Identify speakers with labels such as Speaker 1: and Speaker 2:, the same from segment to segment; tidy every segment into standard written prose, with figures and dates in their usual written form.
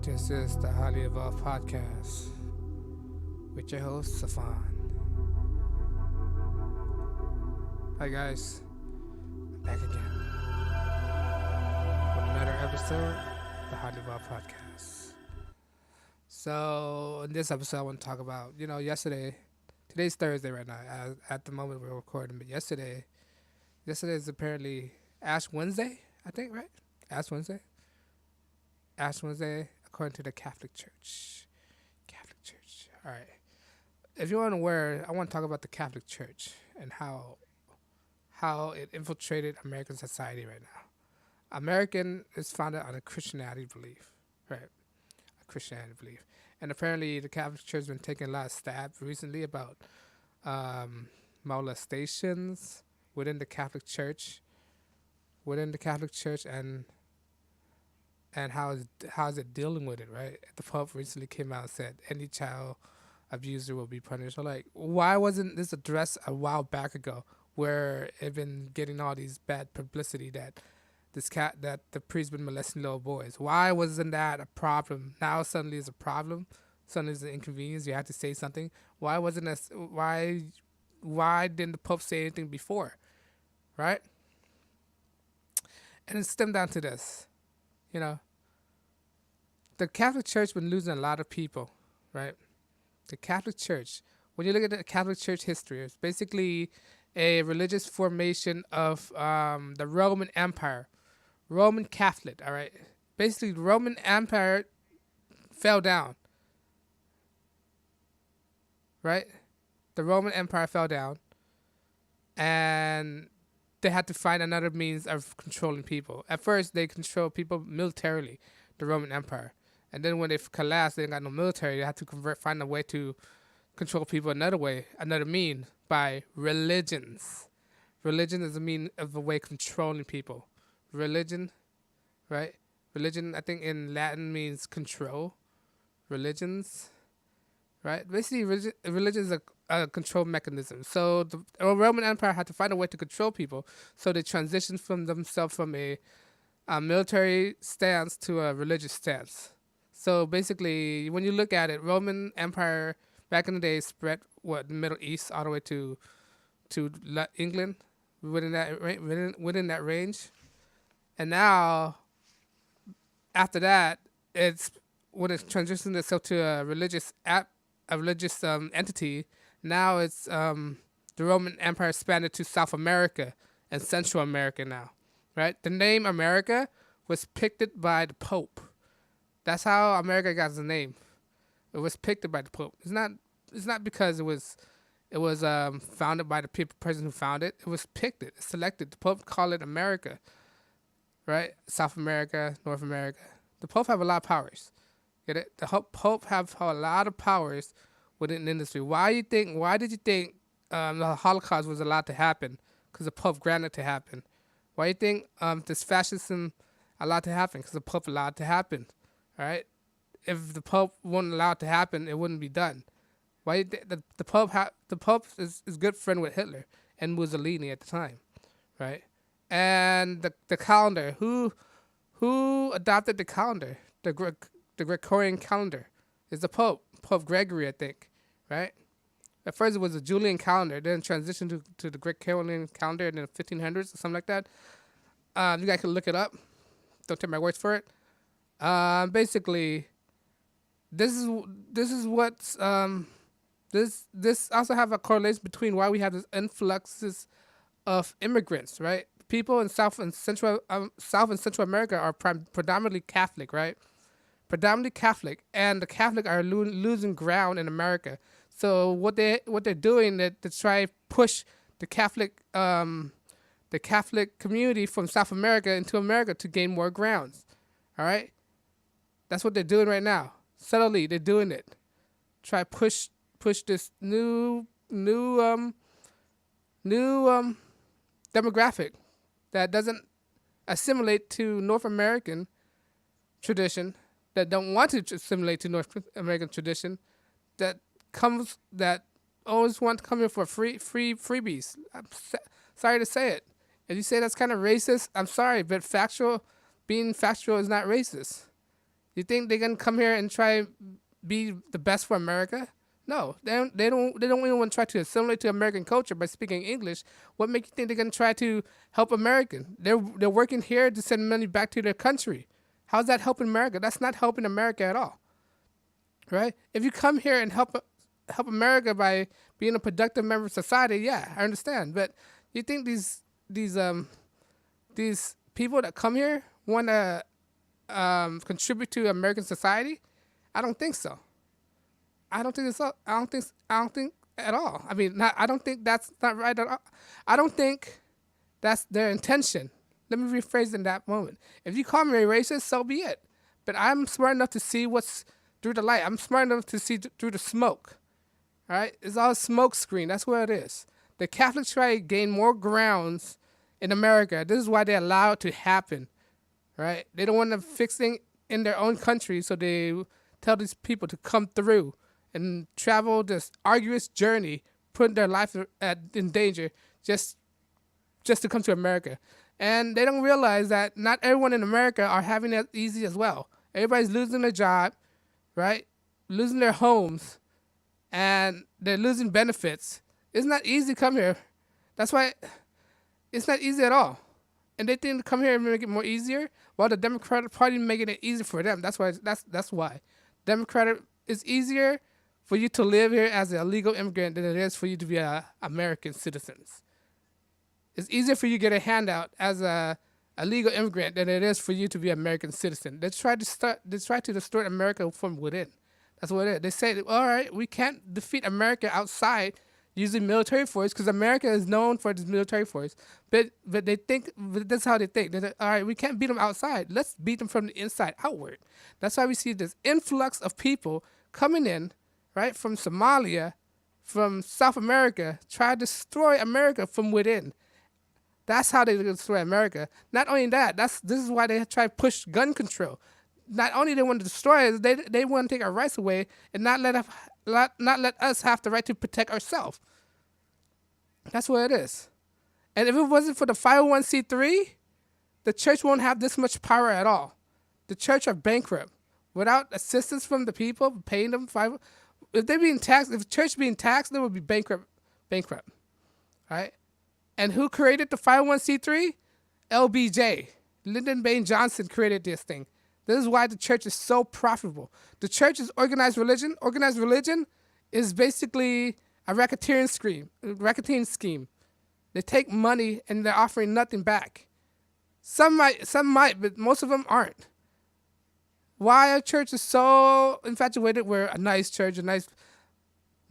Speaker 1: This is the Highly Evolved Podcast with your host, Safan. Hi guys, I'm back again with another episode of the Highly Evolved Podcast. So in this episode I want to talk about, today's Thursday right now, at the moment we're recording, but yesterday is apparently Ash Wednesday, I think, right? Ash Wednesday? Ash Wednesday, according to the Catholic Church. Catholic Church. All right. If you're unaware, I want to talk about the Catholic Church and how it infiltrated American society right now. American is founded on a Christianity belief, right? A Christianity belief. And apparently the Catholic Church has been taking a lot of stabs recently about molestations within the Catholic Church. And how is it dealing with it, right? The Pope recently came out and said any child abuser will be punished. So like, why wasn't this addressed a while back ago, where it been getting all these bad publicity that that the priest been molesting little boys? Why wasn't that a problem? Now suddenly it's a problem. Suddenly it's an inconvenience. You have to say something. Why wasn't this? Why didn't the Pope say anything before, right? And it stemmed down to this. The Catholic Church been losing a lot of people, right? The Catholic Church, when you look at the Catholic Church history, it's basically a religious formation of the Roman Empire, Roman Catholic, all right? Basically, the Roman Empire fell down, right? The Roman Empire fell down, and they had to find another means of controlling people. At first, they controlled people militarily, the Roman Empire. And then when they collapsed, they didn't got no military. They had to find a way to control people another way, another mean, by religions. Religion is a way of controlling people. Religion, right? Religion, I think in Latin means control. Religions, right? Basically, religion is a control mechanism. So the Roman Empire had to find a way to control people. So they transitioned from themselves from a military stance to a religious stance. So basically, when you look at it, Roman Empire back in the day spread the Middle East all the way to England within that range, and now after that, it's when it transitioned itself to a religious entity. Now it's the Roman Empire expanded to South America and Central America now, right? The name America was picked by the Pope. That's how America got its name. It was picked by the Pope. It's not because it was founded by the person who founded it. It was picked. It's selected. The Pope called it America, right? South America, North America. The Pope have a lot of powers. Get it? The Pope have a lot of powers within the industry. Why did you think the Holocaust was allowed to happen? Because the Pope granted it to happen. Why do you think this fascism allowed to happen? Because the Pope allowed it to happen. All right? If the Pope wouldn't allow it to happen, it wouldn't be done. Why the Pope is good friend with Hitler and Mussolini at the time, right? And the calendar, who adopted the calendar, the Gregorian calendar, is the Pope Gregory, I think, right? At first it was a Julian calendar, then transitioned to the Gregorian calendar in the 1500s or something like that. You guys can look it up. Don't take my words for it. Basically, this is what's this also have a correlation between why we have this influxes of immigrants, right? People in South and Central America are predominantly Catholic, right? Predominantly Catholic, and the Catholic are losing ground in America. So what they're doing to try push the Catholic community from South America into America to gain more grounds. All right, that's what they're doing right now. Subtly, they're doing it. Try push this new demographic that doesn't assimilate to North American tradition, that don't want to assimilate to North American tradition, that always want to come here for freebies. I'm sorry to say it. If you say that's kind of racist, I'm sorry, but being factual is not racist. You think they're gonna come here and try be the best for America? No, they don't. They don't. They don't even want to try to assimilate to American culture by speaking English. What makes you think they're gonna try to help American? They're working here to send money back to their country. How's that helping America? That's not helping America at all, right? If you come here and help America by being a productive member of society, yeah, I understand. But you think these people that come here want to contribute to American society? I don't think so. I don't think it's so. I don't think at all. I mean, I don't think that's not right at all. I don't think that's their intention. Let me rephrase in that moment. If you call me a racist, so be it. But I'm smart enough to see what's through the light. I'm smart enough to see through the smoke. All right? It's all smoke screen. That's what it is. The Catholics try to gain more grounds in America. This is why they allow it to happen. Right? They don't want to fix things in their own country, so they tell these people to come through and travel this arduous journey, putting their life in danger just to come to America. And they don't realize that not everyone in America are having it easy as well. Everybody's losing their job, right? Losing their homes, and they're losing benefits. It's not easy to come here. That's why it's not easy at all. And they think to come here and make it more easier. Well, the Democratic Party making it easier for them. That's why. Democratic is easier for you to live here as a legal immigrant than it is for you to be American citizens. It's easier for you to get a handout as a legal immigrant than it is for you to be an American citizen. They try to distort America from within. That's what it is. They say, all right, we can't defeat America outside using military force because America is known for its military force. But that's how they think. They say, all right, we can't beat them outside. Let's beat them from the inside outward. That's why we see this influx of people coming in, right, from Somalia, from South America, try to destroy America from within. That's how they destroy America. Not only that, this is why they try to push gun control. Not only they want to destroy us, they want to take our rights away and not let us have the right to protect ourselves. That's what it is. And if it wasn't for the 501c3, the church won't have this much power at all. The church are bankrupt. Without assistance from the people, paying them if they're being taxed, if the church being taxed, they would be bankrupt. Right? And who created the 501c3? LBJ. Lyndon Baines Johnson created this thing. This is why the church is so profitable. The church is organized religion. Organized religion is basically a racketeering scheme. They take money and they're offering nothing back. Some might, but most of them aren't. Why a church is so infatuated with a nice church, a nice,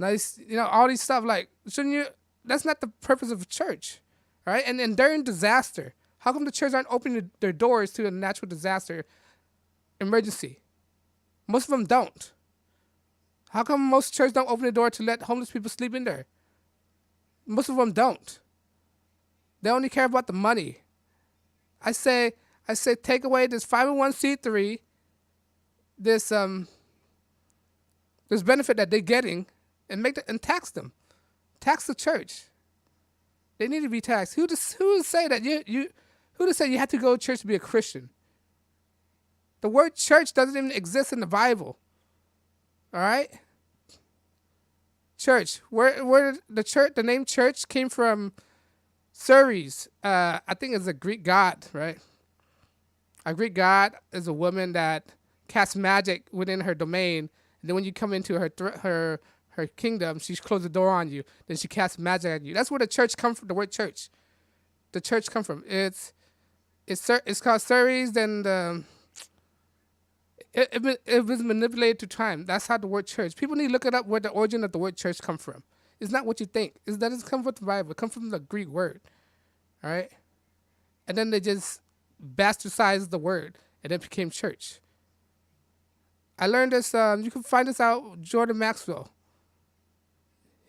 Speaker 1: all these stuff, like, shouldn't you? That's not the purpose of a church, right? And then during disaster, how come the church aren't opening their doors to a natural disaster emergency? Most of them don't. How come most churches don't open the door to let homeless people sleep in there? Most of them don't. They only care about the money. I say take away this 501c3, this benefit that they're getting, and tax them. Tax the church. They need to be taxed. Who to say that who to say you have to go to church to be a Christian? The word church doesn't even exist in the Bible. All right? Church. Where the name church came from Ceres. I think it's a Greek god, right? A Greek god is a woman that casts magic within her domain, and then when you come into her kingdom, she closes the door on you. Then she casts magic at you. That's where the church comes from. The word church. The church comes from. It's called Ceres. Then it was manipulated through time. That's how the word church. People need to look it up where the origin of the word church come from. It's not what you think. It doesn't come from the Bible. It comes from the Greek word. All right? And then they just bastardized the word, and it became church. I learned this. You can find this out. Jordan Maxwell.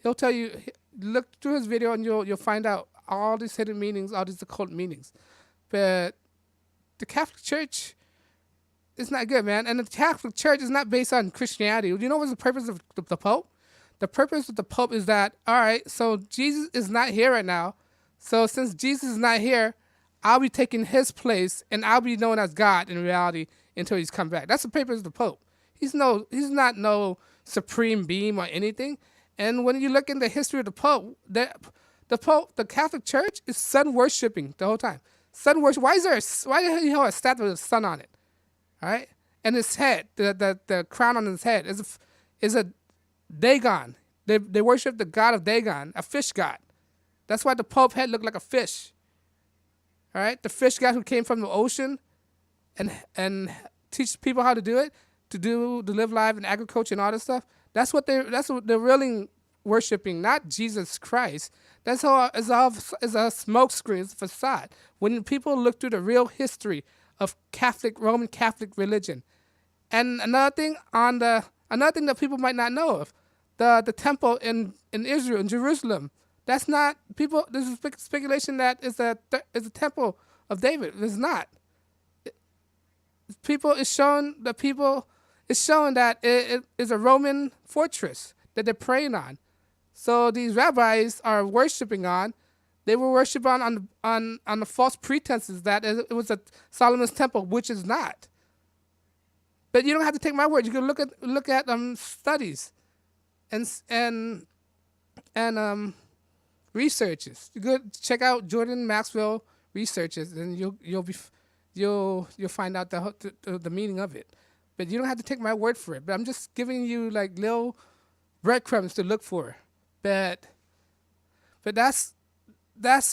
Speaker 1: He'll tell you. Look through his video, and you'll find out all these hidden meanings, all these occult meanings. But the Catholic Church is not good, man. And the Catholic Church is not based on Christianity. You know what's the purpose of the Pope? The purpose of the Pope is that, all right, so Jesus is not here right now. So since Jesus is not here, I'll be taking his place, and I'll be known as God in reality until he's come back. That's the papers of the Pope. He's not no supreme being or anything. And when you look in the history of the Pope, the Catholic Church is sun worshiping the whole time. Sun worship. Why do you have a statue with a sun on it? All right, and his head, the crown on his head is a Dagon. They worship the god of Dagon, a fish god. That's why the Pope head looked like a fish. All right, the fish god who came from the ocean, and teach people how to do it, to live life in agriculture and all this stuff. That's what they're really worshiping, not Jesus Christ. That's all is a smoke screen, it's a facade. When people look through the real history of Roman Catholic religion, and another thing that people might not know of, the temple in Israel, in Jerusalem. That's not people. There's a speculation that is a temple of David. It's not. It's showing that it is a Roman fortress that they're praying on. So these rabbis are worshiping on. They were worshiping on the false pretenses that it was a Solomon's temple, which is not. But you don't have to take my word. You can look at studies and researches. You could check out Jordan Maxwell researches, and you'll find out the meaning of it. But you don't have to take my word for it. But I'm just giving you like little breadcrumbs to look for. But that's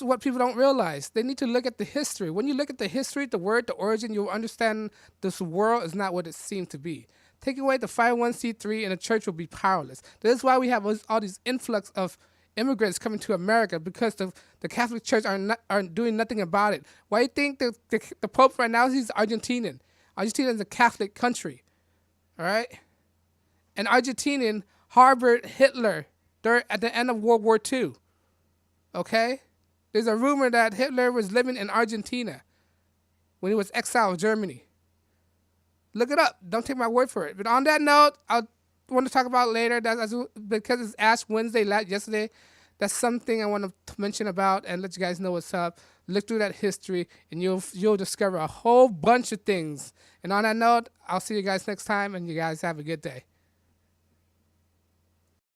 Speaker 1: what people don't realize. They need to look at the history. When you look at the history, the origin, you'll understand this world is not what it seems to be. Take away the 501c3 and the church will be powerless. This is why we have all these influx of immigrants coming to America, because the Catholic Church aren't doing nothing about it. Why do you think the Pope right now, he's Argentinian? Argentina is a Catholic country, all right? And Argentinian harbored Hitler at the end of World War II, okay? There's a rumor that Hitler was living in Argentina when he was exiled in Germany. Look it up. Don't take my word for it. But on that note, I want to talk about later, because it's Ash Wednesday yesterday. That's something I want to mention about and let you guys know what's up. Look through that history, and you'll discover a whole bunch of things. And on that note, I'll see you guys next time, and you guys have a good day.